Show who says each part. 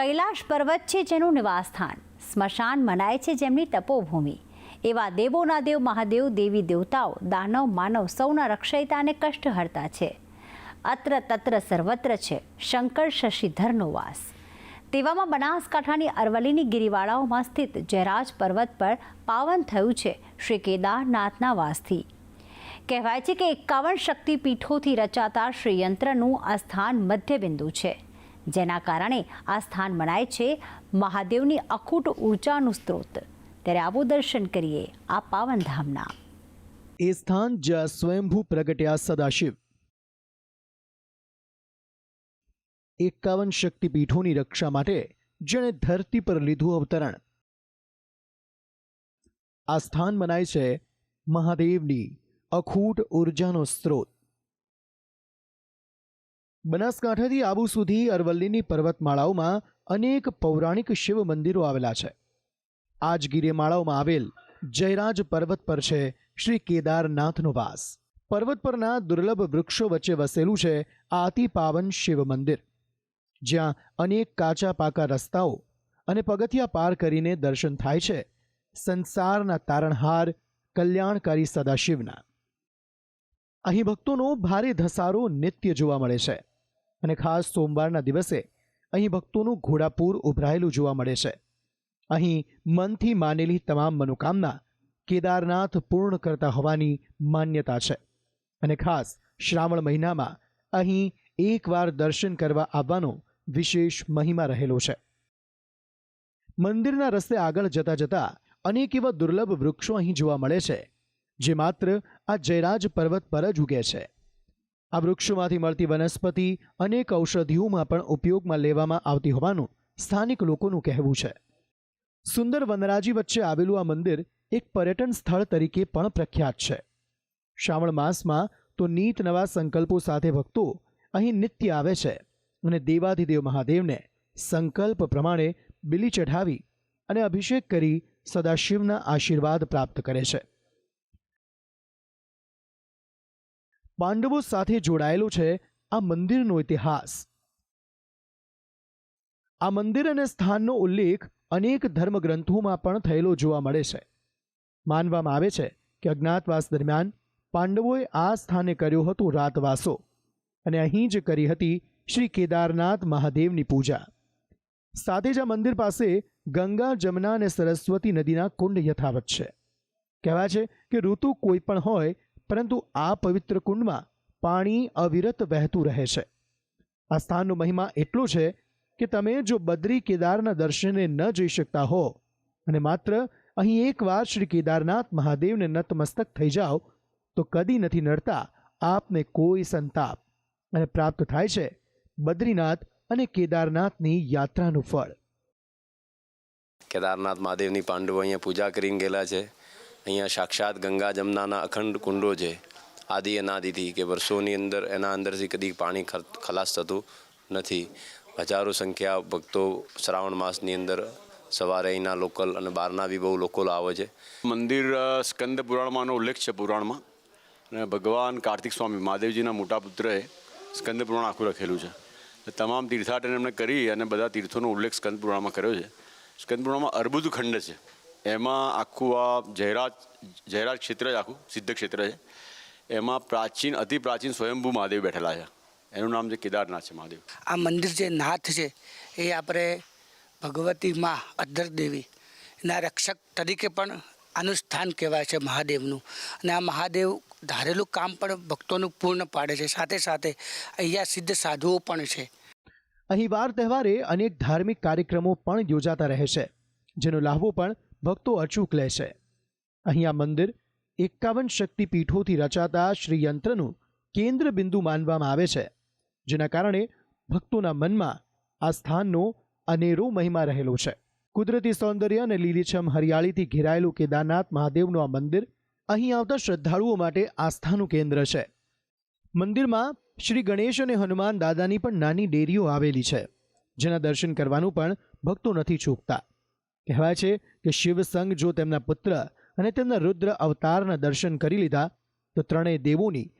Speaker 1: કૈલાશ પર્વત છે જેનું નિવાસસ્થાન, સ્મશાન મનાય છે જેમની તપોભૂમિ, એવા દેવોના દેવ મહાદેવ, દેવી દેવતાઓ, દાનવ માનવ સૌના રક્ષયતા અને કષ્ટહર્તા છે. અત્ર તત્ર સર્વત્ર છે શંકર શશિધરનો વાસ. તેવામાં બનાસકાંઠાની અરવલ્લીની ગિરિવાળાઓમાં સ્થિત જયરાજ પર્વત પર પાવન થયું છે શ્રી કેદારનાથના વાસથી. કહેવાય છે કે 51 શક્તિપીઠોથી રચાતા શ્રીયંત્રનું આ સ્થાન મધ્યબિંદુ છે, જેના કારણે આ સ્થાન મનાય છે મહાદેવની અખૂટ ઉર્જાનું સ્ત્રોત. ત્યારે આવો દર્શન કરીએ આ પાવન ધામના.
Speaker 2: એ સ્થાન જ્યાં સ્વયંભૂ પ્રગટ્યા સદાશિવ. 51 શક્તિપીઠોની રક્ષા માટે જેણે ધરતી પર લીધું અવતરણ. આ સ્થાન મનાય છે મહાદેવની અખૂટ ઉર્જાનો સ્ત્રોત. બનાસકાંઠાથી આબુ સુધી અરવલ્લીની પર્વતમાળાઓમાં અનેક પૌરાણિક શિવ મંદિરો આવેલા છે. આ જ ગિરિમાળાઓમાં આવેલ જયરાજ પર્વત પર છે શ્રી કેદારનાથનો વાસ. પર્વત પરના દુર્લભ વૃક્ષો વચ્ચે વસેલું છે આ અતિ પાવન શિવ મંદિર, જ્યાં અનેક કાચા પાકા રસ્તાઓ અને પગથિયા પાર કરીને દર્શન થાય છે સંસારના તારણહાર કલ્યાણકારી સદાશિવના. અહીં ભક્તોનો ભારે ધસારો નિત્ય જોવા મળે છે અને ખાસ સોમવારના દિવસે અહીં ભક્તોનું ઘોડાપૂર ઉભરાયેલું જોવા મળે છે. અહીં મનથી માનેલી તમામ મનોકામના કેદારનાથ પૂર્ણ કરતા હોવાની માન્યતા છે અને ખાસ શ્રાવણ મહિનામાં અહીં એકવાર દર્શન કરવા આવવાનો વિશેષ મહિમા રહેલો છે. મંદિરના રસ્તે આગળ જતા જતા અનેક એવા દુર્લભ વૃક્ષો અહીં જોવા મળે છે, જે માત્ર આ જયરાજ પર્વત પર જ ઉગે છે. આ વૃક્ષોમાંથી મળતી વનસ્પતિ અનેક ઔષધિઓમાં પણ ઉપયોગમાં લેવામાં આવતી હોવાનું સ્થાનિક લોકોનું કહેવું છે. સુંદર વનરાજી વચ્ચે આવેલું આ મંદિર એક પર્યટન સ્થળ તરીકે પણ પ્રખ્યાત છે. શ્રાવણ માસમાં તો નીત નવા સંકલ્પો સાથે ભક્તો અહીં નિત્ય આવે છે અને દેવાધિદેવ મહાદેવને સંકલ્પ પ્રમાણે બિલી ચઢાવી અને અભિષેક કરી સદાશિવના આશીર્વાદ પ્રાપ્ત કરે છે. પાંડવો સાથે જોડાયેલો છે આ મંદિરનો ઇતિહાસ. આ મંદિર અને સ્થાનનો ઉલ્લેખ અનેક ધર્મગ્રંથોમાં પણ થયેલો જોવા મળે છે. માનવામાં આવે છે કે અજ્ઞાતવાસ દરમિયાન પાંડવોએ આ સ્થાને કર્યો હતો રાતવાસો અને અહીં જ કરી હતી શ્રી કેદારનાથ મહાદેવની પૂજા. સાથે જ આ મંદિર પાસે ગંગા, જમના અને સરસ્વતી નદીના કુંડ યથાવત છે. કહેવાય છે કે ઋતુ કોઈ પણ હોય, પરંતુ આ પવિત્ર કુંડમાં પાણી અવિરત વહેતું રહે છે. આ સ્થાનનો મહિમા એટલો છે કે તમે જો બદ્રી કેદારના દર્શને ન જઈ શકતા હો અને માત્ર અહીં એકવાર શ્રી કેદારનાથ મહાદેવને નતમસ્તક થઈ જાઓ તો કદી નથી નડતા આપને કોઈ સંતાપ અને પ્રાપ્ત થાય છે બદ્રીનાથ અને કેદારનાથની યાત્રાનું ફળ.
Speaker 3: કેદારનાથ મહાદેવની પાંડવો અહીંયા પૂજા કરીને ગયેલા છે. અહીંયા સાક્ષાત ગંગા જમનાના અખંડ કુંડો છે આદિ અનાદિથી, કે વર્ષોની અંદર એના અંદરથી કદી પાણી ખલાસ થતું નથી. હજારો સંખ્યા ભક્તો શ્રાવણ માસની અંદર સવારે અહીંના લોકલ અને બહારના બી બહુ લોકો આવે છે.
Speaker 4: મંદિર સ્કંદ પુરાણમાંનો ઉલ્લેખ છે પુરાણમાં, અને ભગવાન કાર્તિક સ્વામી મહાદેવજીના મોટા પુત્રએ સ્કંદ પુરાણ આખું લખેલું છે. તમામ તીર્થાટન એમણે કરી અને બધા તીર્થોનો ઉલ્લેખ સ્કંદ પુરાણમાં કર્યો છે. સ્કંદ પુરાણમાં અર્બુદ ખંડ છે, એમાં આખું આ જયરાજ ક્ષેત્ર જ આખું સિદ્ધ ક્ષેત્ર છે. એમાં અતિ પ્રાચીન સ્વયંભૂ મહાદેવ બેઠેલા છે. એનું નામ છે કેદારનાથ છે મહાદેવ.
Speaker 5: આ મંદિર જે નાથ છે એ આપણે ભગવતી મા અધ્ધર દેવી એના રક્ષક તરીકે પણ આનું સ્થાન કહેવાય છે મહાદેવનું. અને આ મહાદેવ ધારેલું કામ પણ ભક્તોનું પૂર્ણ પાડે છે. સાથે સાથે અહીંયા સિદ્ધ સાધુઓ પણ છે.
Speaker 2: અહીં વાર તહેવારે અનેક ધાર્મિક કાર્યક્રમો પણ યોજાતા રહે છે, જેનો લાભો પણ ભક્તો અચૂક લે છે. અહીં આ મંદિર 51 શક્તિપીઠોથી રચાતા શ્રીયંત્રનું કેન્દ્ર બિંદુ માનવામાં આવે છે, જેના કારણે ભક્તોના મનમાં આ સ્થાનનો અનેરો મહિમા રહેલો છે. કુદરતી સૌંદર્ય અને લીલીછમ હરિયાળીથી ઘેરાયેલું કેદારનાથ મહાદેવનું આ મંદિર અહીં આવતા શ્રદ્ધાળુઓ માટે આસ્થાનું કેન્દ્ર છે. મંદિરમાં શ્રી ગણેશ અને હનુમાન દાદાની પણ નાની ડેરીઓ આવેલી છે, જેના દર્શન કરવાનું પણ ભક્તો નથી ચૂકતા. કહેવાય છે કે શિવસંગ જો તેમના પુત્ર અને તેમના રુદ્ર અવતારના દર્શન કરી લીધા તો ત્રણેય દેવોની